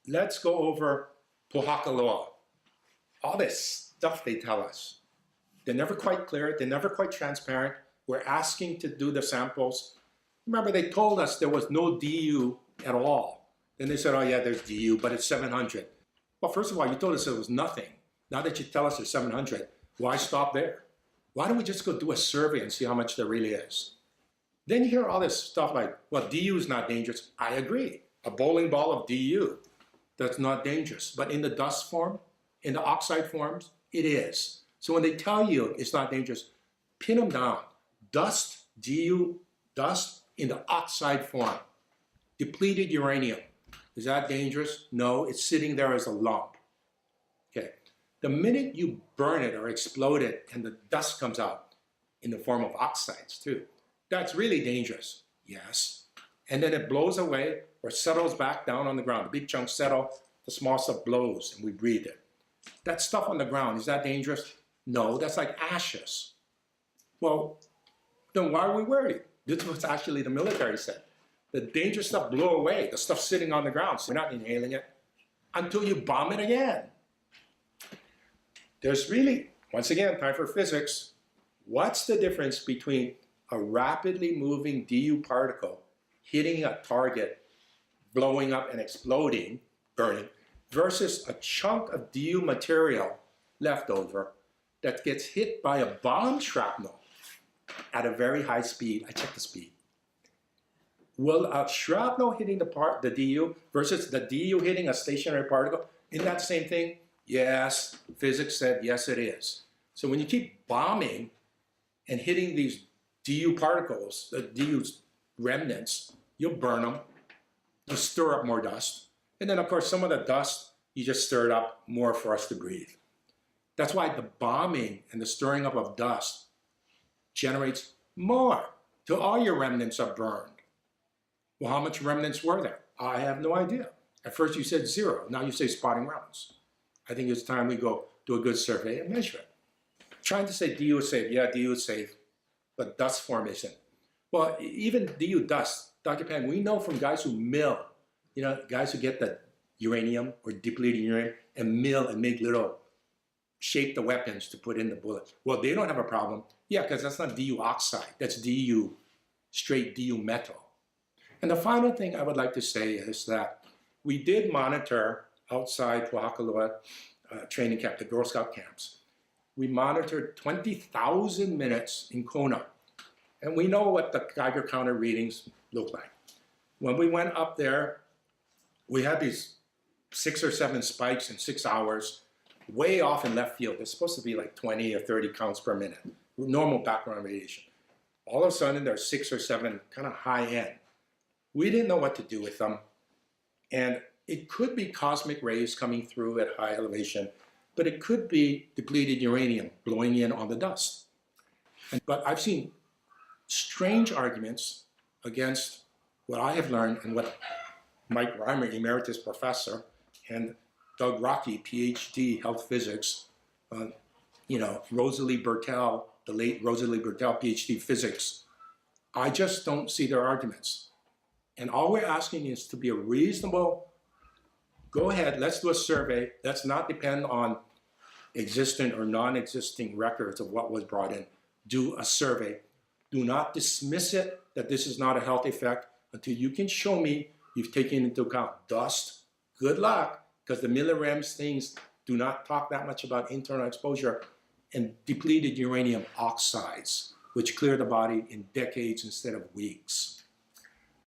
let's go over Pohakuloa. All this stuff they tell us. They're never quite clear. They're never quite transparent. We're asking to do the samples. Remember, they told us there was no DU at all. Then they said, oh yeah, there's DU, but it's 700. Well, first of all, you told us it was nothing. Now that you tell us there's 700, why stop there? Why don't we just go do a survey and see how much there really is? Then you hear all this stuff like, well, DU is not dangerous. I agree. A bowling ball of DU, that's not dangerous. But in the dust form, in the oxide forms, it is. So when they tell you it's not dangerous, pin them down. Dust, DU, dust in the oxide form. Depleted uranium. Is that dangerous? No, it's sitting there as a lump. Okay. The minute you burn it or explode it and the dust comes out in the form of oxides too, that's really dangerous. Yes. And then it blows away or settles back down on the ground. The big chunks settle, the small stuff blows and we breathe it. That stuff on the ground, is that dangerous? No, that's like ashes. Well, then why are we worried? This is what actually the military said. The dangerous stuff blew away, the stuff sitting on the ground. So we're not inhaling it until you bomb it again. There's really, once again, time for physics. What's the difference between a rapidly moving DU particle hitting a target, blowing up and exploding, burning, versus a chunk of DU material left over that gets hit by a bomb shrapnel at a very high speed? I checked the speed. Will a shrapnel hitting the DU versus the DU hitting a stationary particle, isn't that the same thing? Yes, physics said yes it is. So when you keep bombing and hitting these DU particles, the DU remnants, you'll burn them, you'll stir up more dust. And then of course some of the dust, you just stir it up more for us to breathe. That's why the bombing and the stirring up of dust generates more till all your remnants are burned. Well, how much remnants were there? I have no idea. At first you said 0, now you say spotting rounds. I think it's time we go do a good survey and measure it. Trying to say DU is safe, yeah, DU is safe, but dust form isn't. Well, even DU dust, Dr. Pang, we know from guys who mill, you know, guys who get the uranium or depleted uranium and mill and make little, shape the weapons to put in the bullet. Well, they don't have a problem. Yeah, because that's not DU oxide, that's DU, straight DU metal. And the final thing I would like to say is that we did monitor outside Pohakuloa training camp, the Girl Scout camps. We monitored 20,000 minutes in Kona. And we know what the Geiger counter readings look like. When we went up there, we had these 6 or 7 spikes in 6 hours, way off in left field. It's supposed to be like 20 or 30 counts per minute, normal background radiation. All of a sudden, there's 6 or 7 kind of high end. We didn't know what to do with them. And it could be cosmic rays coming through at high elevation, but it could be depleted uranium blowing in on the dust. But I've seen strange arguments against what I have learned and what Mike Reimer, emeritus professor, and Doug Rocky, PhD, health physics, Rosalie Bertel, the late Rosalie Bertel, PhD physics. I just don't see their arguments. And all we're asking is to be a reasonable, go ahead, let's do a survey. Let's not depend on existent or non-existing records of what was brought in. Do a survey. Do not dismiss it that this is not a health effect until you can show me you've taken into account dust. Good luck, because the millirems things do not talk that much about internal exposure, and depleted uranium oxides, which clear the body in decades instead of weeks.